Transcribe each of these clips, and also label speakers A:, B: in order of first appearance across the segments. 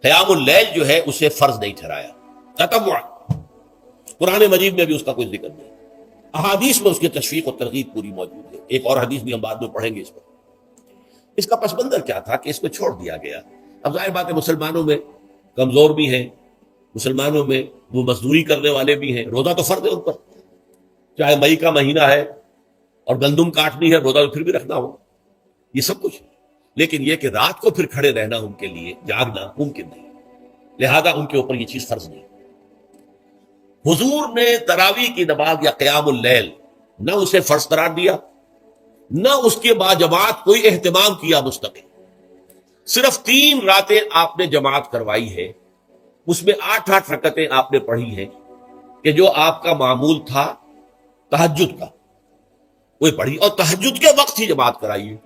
A: قیام اللیل جو ہے اسے فرض نہیں ٹھہرایا تطوع. قرآن مجید میں بھی اس کا کوئی ذکر نہیں. احادیث میں اس کی تشویق و ترغیب پوری موجود ہے. ایک اور حدیث بھی ہم بعد میں پڑھیں گے اس پر. اس کا پس منظر کیا تھا کہ اس کو چھوڑ دیا گیا. اب ظاہر بات ہے مسلمانوں میں کمزور بھی ہیں, مسلمانوں میں وہ مزدوری کرنے والے بھی ہیں, روزہ تو فرض ہے ان پر, چاہے مئی کا مہینہ ہے اور گندم کاٹنی ہے, روزہ تو پھر بھی رکھنا ہو, یہ سب کچھ. لیکن یہ کہ رات کو پھر کھڑے رہنا ان کے لیے, جاگنا ممکن نہیں, لہذا ان کے اوپر یہ چیز فرض نہیں. حضور نے تراویح کی نماز یا قیام اللیل نہ اسے فرض قرار دیا, نہ اس کے بعد جماعت کوئی اہتمام کیا مستقل. صرف 3 راتیں آپ نے جماعت کروائی ہے, اس میں 8 رکعتیں آپ نے پڑھی ہیں کہ جو آپ کا معمول تھا تہجد کا وہی پڑھی, اور تہجد کے وقت ہی جماعت کرائی ہے.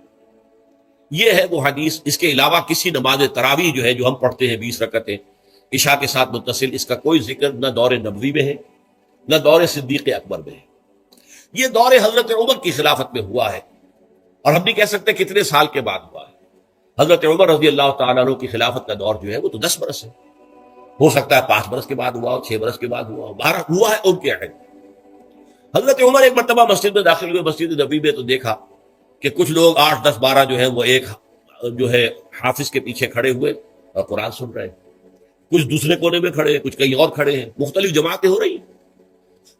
A: یہ ہے وہ حدیث. اس کے علاوہ کسی نماز تراویح جو ہے جو ہم پڑھتے ہیں 20 رکعتیں عشاء کے ساتھ متصل, اس کا کوئی ذکر نہ دور نبوی میں ہے نہ دور صدیق اکبر میں ہے. یہ دور حضرت عمر کی خلافت میں ہوا ہے, اور ہم نہیں کہہ سکتے کتنے سال کے بعد ہوا ہے. حضرت عمر رضی اللہ تعالیٰ عنہ کی خلافت کا دور جو ہے وہ تو 10 برس ہے. ہو سکتا ہے 5 برس کے بعد ہوا ہو, 6 برس کے بعد ہوا ہو, 12 ہوا ہے ان کے عہد. حضرت عمر ایک مرتبہ مسجد میں داخل ہوئے, مسجد نبی میں, تو دیکھا کہ کچھ لوگ 8 10 12 جو ہے وہ ایک جو ہے حافظ کے پیچھے کھڑے ہوئے اور قرآن سن رہے ہیں. کچھ دوسرے کونے میں کھڑے ہیں, کچھ کہیں اور کھڑے ہیں, مختلف جماعتیں ہو رہی ہیں.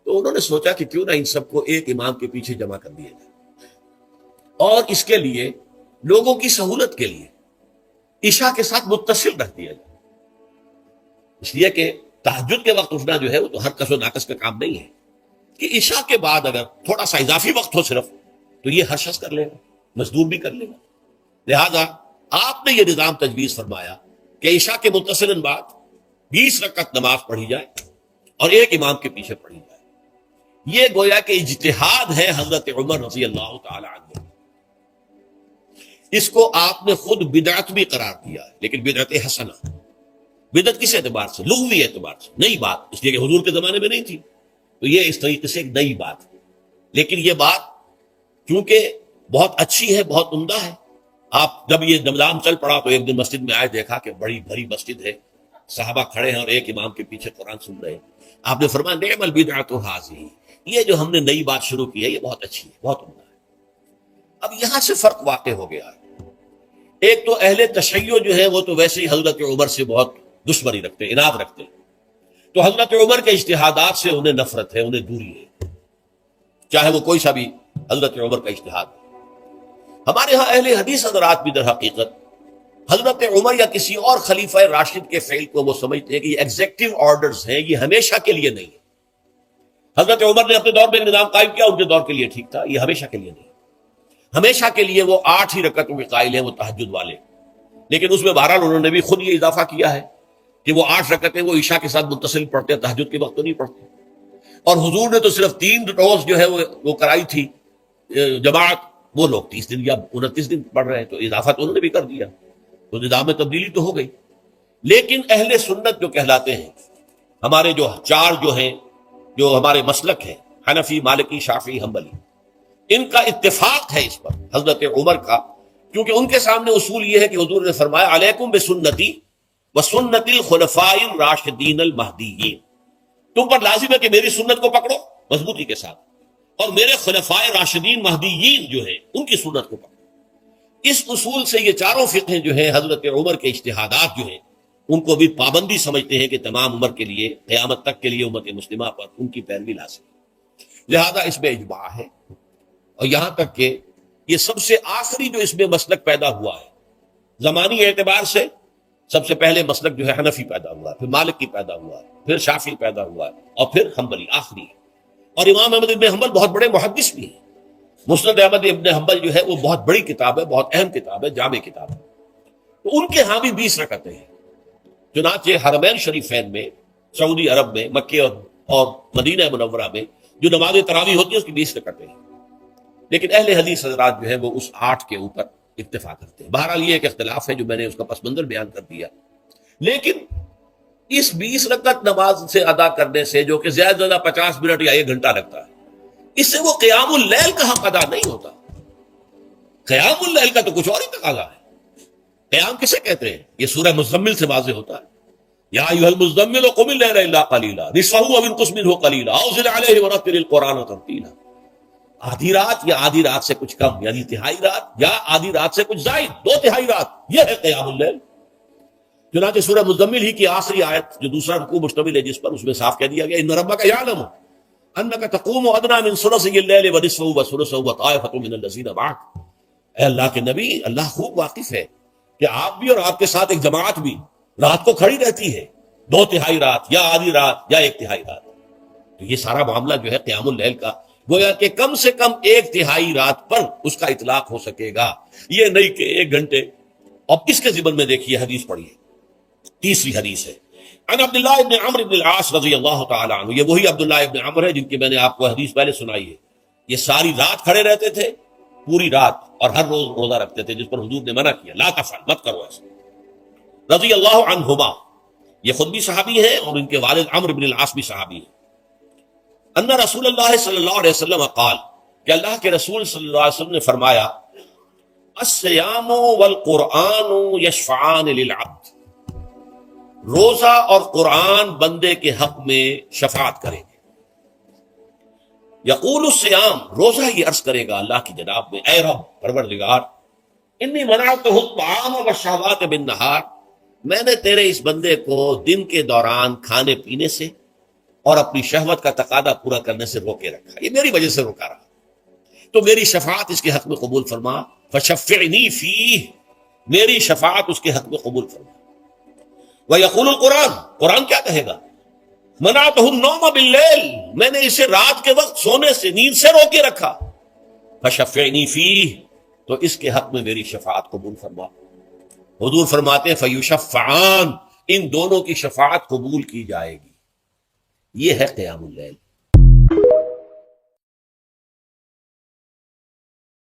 A: تو انہوں نے سوچا کہ کیوں نہ ان سب کو ایک امام کے پیچھے جمع کر دیا جائے, اور اس کے لیے لوگوں کی سہولت کے لیے عشاء کے ساتھ متصل رکھ دیا جائے. اس لیے کہ تہجد کے وقت اٹھنا جو ہے وہ تو ہر کس و ناقص کا کام نہیں ہے, کہ عشاء کے بعد اگر تھوڑا سا اضافی وقت ہو صرف, تو یہ ہر شخص کر لے گا, مزدور بھی کر لے گا. لہذا آپ نے یہ نظام تجویز فرمایا کہ عشاء کے متصل بعد 20 رکعت نماز پڑھی جائے اور ایک امام کے پیچھے پڑھی جائے. یہ گویا کہ اجتہاد ہے حضرت عمر رضی اللہ تعالی عنہ. اس کو آپ نے خود بدعت بھی قرار دیا ہے, لیکن بدعت حسنہ. بدعت کس اعتبار سے؟ لغوی اعتبار سے, نئی بات, اس لیے کہ حضور کے زمانے میں نہیں تھی, تو یہ اس طریقے سے ایک نئی بات ہے. لیکن یہ بات کیونکہ بہت اچھی ہے, بہت عمدہ ہے. آپ جب یہ نظام چل پڑا تو ایک دن مسجد میں آئے, دیکھا کہ بڑی بھری مسجد ہے, صحابہ کھڑے ہیں اور ایک امام کے پیچھے قرآن سن رہے ہیں. آپ نے فرمایا نعم البدعۃ ھذہ, یہ جو ہم نے نئی بات شروع کی ہے یہ بہت اچھی ہے, بہت عمدہ ہے. اب یہاں سے فرق واقع ہو گیا ہے. ایک تو اہل تشیع جو ہے وہ تو ویسے ہی حضرت عمر سے بہت دشمنی رکھتے ہیں, اناد رکھتے ہیں, تو حضرت عمر کے اجتہادات سے انہیں نفرت ہے, انہیں دوری ہے, چاہے وہ کوئی سا بھی حضرت عمر کا اجتہاد. ہمارے ہاں اہل حدیث حضرات بھی در حقیقت حضرت عمر یا کسی اور خلیفہ راشد کے فعل کو وہ سمجھتے ہیں کہ یہ ایگزیکٹو آرڈرز ہیں, یہ ہمیشہ کے لیے نہیں ہے. حضرت عمر نے اپنے دور میں نظام قائم کیا, ان کے دور کے لیے ٹھیک تھا, یہ ہمیشہ کے لیے نہیں. ہمیشہ کے لیے وہ 8 ہی رکعتوں کے قائل ہیں, وہ تہجد والے. لیکن اس میں بہرحال انہوں نے بھی خود یہ اضافہ کیا ہے کہ وہ 8 رکعتیں وہ عشاء کے ساتھ متصل پڑھتے ہیں, تہجد کے وقت تو نہیں پڑھتے. اور حضور نے تو صرف 3 روز جو ہے وہ کرائی تھی جماعت, وہ لوگ 30 دن یا 29 دن پڑھ رہے ہیں, تو اضافہ تو انہوں نے بھی کر دیا, تو نظام میں تبدیلی تو ہو گئی. لیکن اہل سنت جو کہلاتے ہیں, ہمارے جو 4 جو ہیں, جو ہمارے مسلک ہیں, حنفی, مالکی, شافعی, حنبلی, ان کا اتفاق ہے اس پر حضرت عمر کا, کیونکہ ان کے سامنے اصول یہ ہے کہ حضور نے فرمایا علیکم بسنتی وسنت الخلفاء الراشدین المہدیین, تم پر لازم ہے کہ میری سنت کو پکڑو مضبوطی کے ساتھ, اور میرے خلفاء راشدین مہدیین جو ہیں ان کی سنت کو پکڑو. اس اصول سے یہ 4 فقہیں جو ہیں حضرت عمر کے اجتہادات جو ہیں ان کو بھی پابندی سمجھتے ہیں کہ تمام عمر کے لیے, قیامت تک کے لیے امت مسلمہ پر ان کی پیروی لازم ہے. لہذا اس میں اجماع ہے. اور یہاں تک کہ یہ سب سے آخری جو اس میں مسلک پیدا ہوا ہے زمانی اعتبار سے, سب سے پہلے مسلک جو ہے حنفی پیدا ہوا ہے, پھر مالکی پیدا ہوا ہے, پھر شافعی پیدا ہوا ہے, اور پھر حنبلی آخری ہے. اور امام احمد ابن حنبل بہت بڑے محدث بھی ہیں. مسند احمد ابن حنبل جو ہے وہ بہت بڑی کتاب ہے, بہت اہم کتاب ہے, جامع کتاب ہے. تو ان کے ہاں بھی 20 رکعتیں ہیں. چنانچہ حرمین شریفین میں, سعودی عرب میں, مکے اور مدینہ منورہ میں جو نماز تراویح ہوتی ہے اس کی 20 رکعتیں ہیں. لیکن اہل حدیث حضرات جو ہے وہ اس 8 کے اوپر اکتفا کرتے ہیں. بہرحال یہ ایک اختلاف ہے جو میں نے اس کا پس منظر بیان کر دیا. لیکن اس 20 رکعت نماز سے ادا کرنے سے, جو کہ زیادہ زیادہ 50 منٹ یا 1 گھنٹہ لگتا ہے, اس سے وہ قیام اللیل کا حق ادا نہیں ہوتا. قیام اللیل کا تو کچھ اور ہی تقاضا ہے. قیام کسے کہتے ہیں؟ یہ سورہ مزمل سے واضح ہوتا ہے. یا ایھا المزمل قم اللیل الا قلیلا نصفہ او انقص منہ قلیلا او زد علیہ ورتل القرآن ترتیلا. آدھی رات یا آدھی رات سے کچھ کم، یعنی تہائی رات یا آدھی رات سے کچھ زائد، 2/3 رات، یہ ہے قیام اللیل. چنانچہ سورہ مزمل ہی کی آخری آیت جو دوسرا رکوع مشتمل ہے جس پر، اس میں صاف کہہ دیا گیا ان ربک یعلم انک تقوم ادنی من ثلثی اللیل ونصفہ وثلثہ وطائفۃ من الذین معک. اے اللہ کے نبی، اللہ خوب واقف ہے کہ آپ بھی اور آپ کے ساتھ ایک جماعت بھی رات کو کھڑی رہتی ہے، 2/3 رات یا آدھی رات یا 1/3 رات. تو یہ سارا معاملہ جو ہے قیام اللیل کا، گویا کہ کم سے کم 1/3 رات پر اس کا اطلاق ہو سکے گا، یہ نہیں کہ 1 گھنٹے. اب اس کے ضمن میں دیکھیے حدیث پڑھیے، تیسری حدیث ہے عن عبداللہ ابن عمرو بن العاص رضی اللہ تعالی عنہ. یہ وہی عبداللہ ابن عمر ہے جن کی میں نے آپ کو حدیث پہلے سنائی ہے. یہ ساری رات کھڑے رہتے تھے، پوری رات، اور ہر روز روزہ رکھتے تھے، جس پر حضور نے منع کیا، لا تفعل، مت کرو ایسا. رضی اللہ عنہما، یہ خود بھی صحابی ہیں اور ان کے والد عمرو بن العاص بھی صحابی ہیں. ان رسول اللہ صلی اللہ علیہ وسلم قال، کہ اللہ کے رسول صلی اللہ علیہ وسلم نے فرمایا الصیام والقرآن یشفعان للعبد، روزہ اور قرآن بندے کے حق میں شفاعت کریں گے. یقول الصیام، روزہ ہی عرض کرے گا اللہ کی جناب میں، اے رب پروردگار، انی منعتہ الطعام والشہوات بالنہار، میں نے تیرے اس بندے کو دن کے دوران کھانے پینے سے اور اپنی شہوت کا تقاضا پورا کرنے سے روکے رکھا، یہ میری وجہ سے روکا رہا، تو میری شفاعت اس کے حق میں قبول فرما. فشفعنی فیہ، میری شفاعت اس کے حق میں قبول فرما. وَيَقُولُ الْقُرْآنُ، قرآن کیا کہے گا؟ مَنَعْتُهُ النَّوْمَ بِاللَّيْلِ، میں نے اسے رات کے وقت سونے سے، نیند سے روکے رکھا. فَشَفِّعْنِي فِيهِ، تو اس کے حق میں میری شفاعت قبول فرما. حضور فرماتے ہیں فَيُشَفَّعَانِ، ان دونوں کی شفاعت قبول کی جائے گی. یہ ہے قیام اللیل.